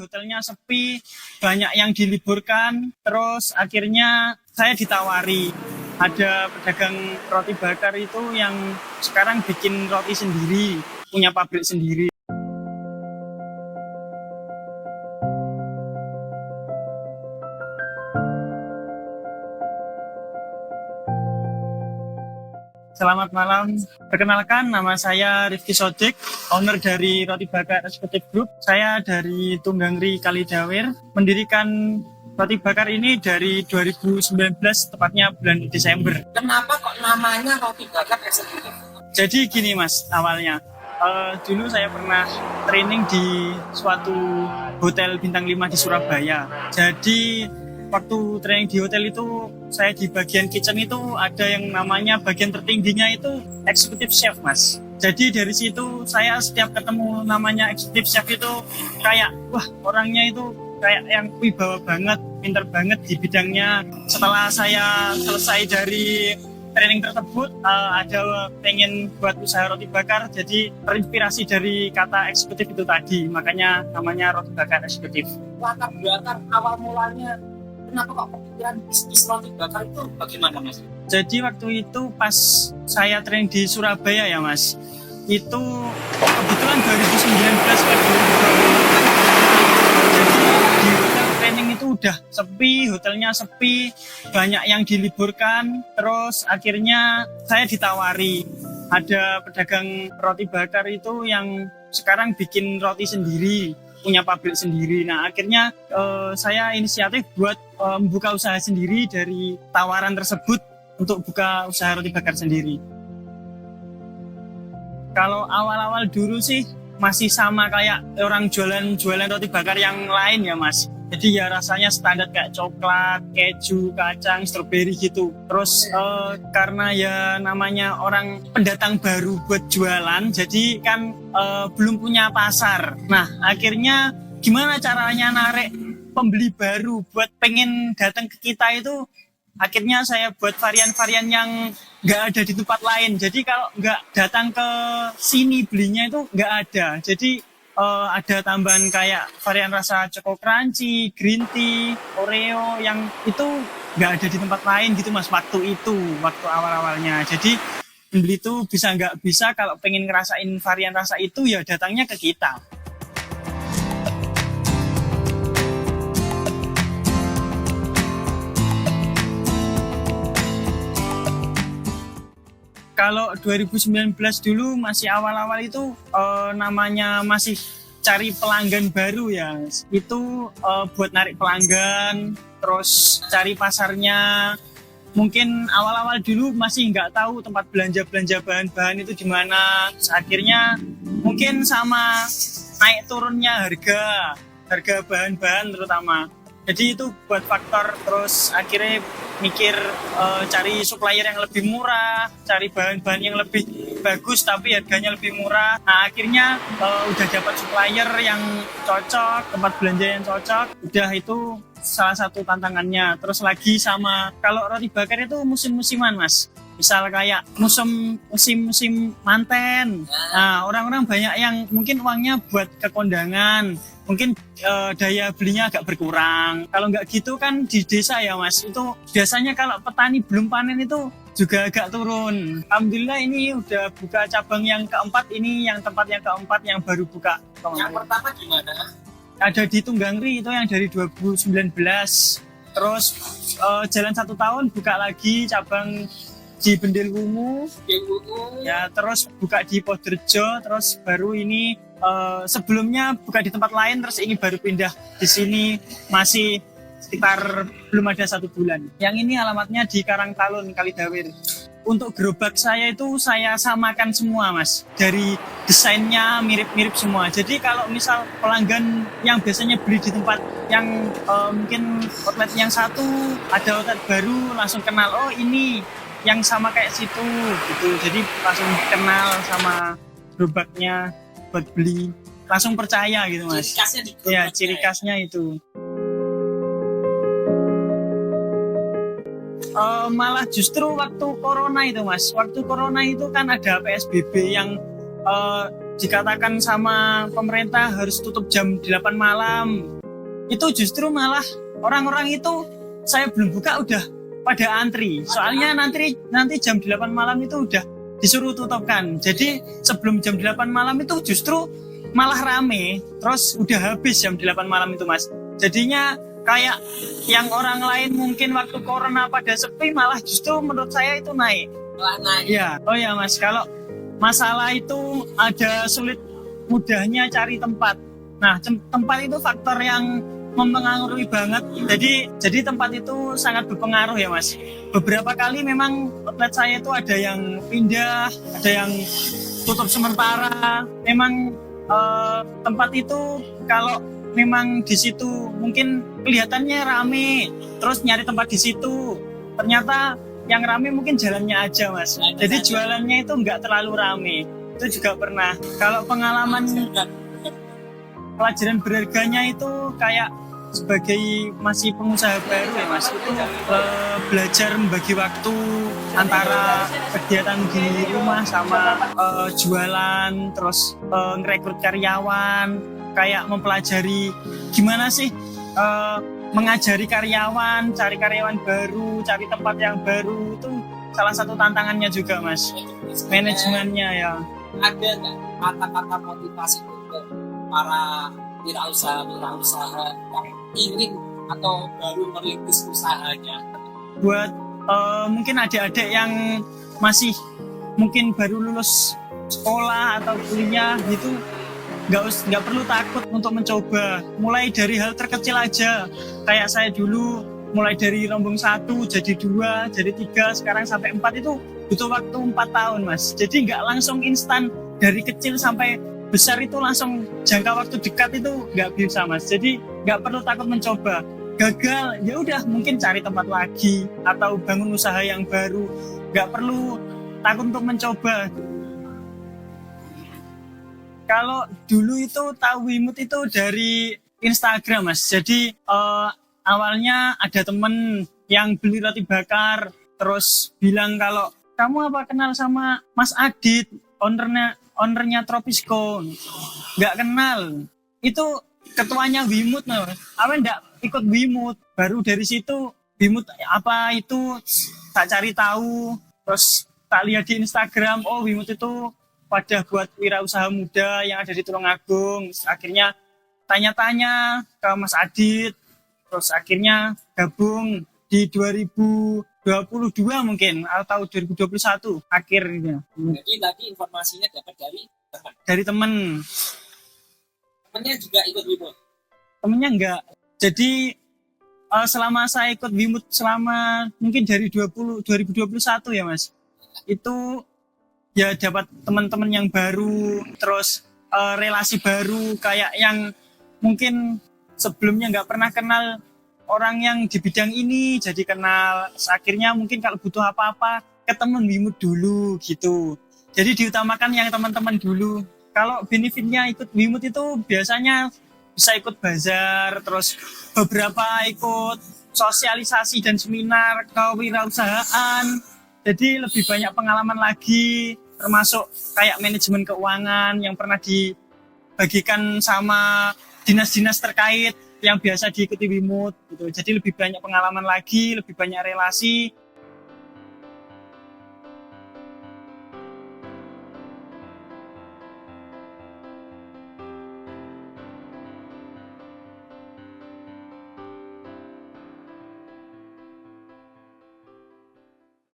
hotelnya sepi, banyak yang diliburkan. Terus akhirnya saya ditawari, ada pedagang roti bakar itu yang sekarang bikin roti sendiri, punya pabrik sendiri. Selamat malam, perkenalkan nama saya Rifki Sodik, owner dari Roti Bakar Eksekutif Group. Saya dari Tunggangri Kalidawer, mendirikan Roti Bakar ini dari 2019, tepatnya bulan Desember. Kenapa kok namanya Roti Bakar Eksekutif? Jadi gini mas, awalnya. Dulu saya pernah training di suatu hotel bintang 5 di Surabaya. Jadi waktu training di hotel itu, saya di bagian kitchen itu ada yang namanya bagian tertingginya itu executive chef mas. Jadi dari situ saya setiap ketemu namanya executive chef itu kayak wah orangnya itu kayak yang wibawa banget, pinter banget di bidangnya. Setelah saya selesai dari training tersebut, ada pengen buat usaha roti bakar, jadi terinspirasi dari kata eksekutif itu tadi, makanya namanya Roti Bakar Eksekutif. Latar belakang awal mulanya kenapa kok kepikiran bisnis roti bakar itu bagaimana mas? Jadi waktu itu pas saya training di Surabaya ya mas, itu kebetulan 2019 ke 2020. Jadi di hotel training itu udah sepi, hotelnya sepi, banyak yang diliburkan. Terus akhirnya saya ditawari, ada pedagang roti bakar itu yang sekarang bikin roti sendiri, punya pabrik sendiri. Nah akhirnya saya inisiatif buat membuka usaha sendiri dari tawaran tersebut untuk buka usaha roti bakar sendiri. Kalau awal-awal dulu sih masih sama kayak orang jualan roti bakar yang lain ya mas. Jadi ya rasanya standar kayak coklat, keju, kacang, stroberi gitu. Terus karena ya namanya orang pendatang baru buat jualan, jadi kan belum punya pasar. Nah akhirnya gimana caranya narik pembeli baru buat pengen datang ke kita itu, akhirnya saya buat varian-varian yang nggak ada di tempat lain. Jadi kalau nggak datang ke sini belinya itu nggak ada. Jadi ada tambahan kayak varian rasa Choco Crunchy, Green Tea, Oreo yang itu nggak ada di tempat lain gitu mas waktu awal-awalnya. Jadi pembeli itu bisa nggak bisa kalau pengen ngerasain varian rasa itu ya datangnya ke kita. Kalau 2019 dulu masih awal-awal itu namanya masih cari pelanggan baru ya. Itu buat narik pelanggan, terus cari pasarnya. Mungkin awal-awal dulu masih nggak tahu tempat belanja bahan-bahan itu di mana. Akhirnya mungkin sama naik turunnya harga bahan-bahan terutama. Jadi itu buat faktor, terus akhirnya mikir cari supplier yang lebih murah, cari bahan-bahan yang lebih bagus tapi harganya lebih murah. Nah akhirnya udah dapat supplier yang cocok, tempat belanja yang cocok, udah itu salah satu tantangannya. Terus lagi sama kalau roti bakar itu musim-musiman mas. Misal kayak musim manten. Nah, orang-orang banyak yang mungkin uangnya buat ke kondangan. Mungkin daya belinya agak berkurang. Kalau nggak gitu kan di desa ya mas, itu biasanya kalau petani belum panen itu juga agak turun. Alhamdulillah ini udah buka cabang yang keempat, ini yang tempat yang keempat yang baru buka. Yang pertama gimana? Ada di Tunggangri itu yang dari 2019. Terus jalan 1 tahun buka lagi cabang di Bendelwungu, ya terus buka di Poderjo, terus baru ini sebelumnya buka di tempat lain, terus ini baru pindah di sini masih sekitar belum ada 1 bulan. Yang ini alamatnya di Karangtalun, Kalidawer. Untuk gerobak saya itu saya samakan semua mas, dari desainnya mirip-mirip semua. Jadi kalau misal pelanggan yang biasanya beli di tempat yang mungkin outlet yang satu, ada outlet baru langsung kenal, oh ini yang sama kayak situ gitu, jadi langsung kenal sama gerobaknya buat beli, langsung percaya gitu mas. Ya ciri khasnya itu. Malah justru waktu corona itu mas, waktu corona itu kan ada PSBB yang dikatakan sama pemerintah harus tutup jam 8 malam, itu justru malah orang-orang itu saya belum buka udah pada antri. Soalnya nanti jam 8 malam itu udah disuruh tutupkan. Jadi sebelum jam 8 malam itu justru malah rame, terus udah habis jam 8 malam itu, Mas. Jadinya kayak yang orang lain mungkin waktu corona pada sepi, malah justru menurut saya itu naik. Malah naik. Ya, oh ya Mas, kalau masalah itu ada sulit mudahnya cari tempat. Nah, tempat itu faktor yang mempengaruhi banget. Jadi tempat itu sangat berpengaruh ya Mas. Beberapa kali memang outlet saya itu ada yang pindah, ada yang tutup sementara. Memang tempat itu kalau memang di situ mungkin kelihatannya rame, terus nyari tempat di situ, ternyata yang rame mungkin jalannya aja Mas. Jadi jualannya itu nggak terlalu rame. Itu juga pernah. Kalau pengalaman pelajaran berharganya itu kayak sebagai masih pengusaha baru ya Mas, itu belajar membagi waktu antara kegiatan di rumah sama jualan, terus ngerekrut karyawan, kayak mempelajari gimana sih mengajari karyawan, cari karyawan baru, cari tempat yang baru, itu salah satu tantangannya juga Mas, manajemennya ya. Ada nggak kata-kata motivasi untuk para wirausaha yang ingin atau baru merintis usahanya? Buat mungkin adik-adik yang masih mungkin baru lulus sekolah atau kuliah gitu, nggak perlu takut untuk mencoba. Mulai dari hal terkecil aja. Kayak saya dulu mulai dari rombong 1 jadi 2 jadi 3 sekarang sampai 4 itu butuh waktu 4 tahun Mas. Jadi nggak langsung instan dari kecil sampai besar itu langsung jangka waktu dekat itu nggak bisa Mas. Jadi nggak perlu takut mencoba. Gagal ya udah mungkin cari tempat lagi atau bangun usaha yang baru. Nggak perlu takut untuk mencoba. Kalau dulu itu tahu Wimut itu dari Instagram Mas. Jadi awalnya ada temen yang beli roti bakar terus bilang kalau kamu apa kenal sama Mas Adit, ownernya Tropisco. Nggak kenal, itu ketuanya Wimut no. Apa nggak ikut Wimut, baru dari situ Wimut apa itu tak cari tahu, terus tak lihat di Instagram, oh Wimut itu wadah buat wirausaha muda yang ada di Tulungagung. Akhirnya tanya-tanya ke Mas Adit, terus akhirnya gabung di 2022 mungkin atau 2021 akhirnya. Jadi tadi informasinya dapat Dari temen. Temennya juga ikut Wimut? Temennya enggak. Jadi selama saya ikut Wimut selama mungkin dari 2021 ya Mas, itu ya dapat teman-teman yang baru, terus relasi baru kayak yang mungkin sebelumnya nggak pernah kenal orang yang di bidang ini jadi kenal. Akhirnya mungkin kalau butuh apa-apa ketemu Wimut dulu gitu. Jadi diutamakan yang teman-teman dulu. Kalau benefitnya ikut Wimut itu biasanya bisa ikut bazar, terus beberapa ikut sosialisasi dan seminar kewirausahaan. Jadi lebih banyak pengalaman lagi, termasuk kayak manajemen keuangan yang pernah dibagikan sama dinas-dinas terkait yang biasa diikuti Wimut gitu. Jadi lebih banyak pengalaman lagi, lebih banyak relasi,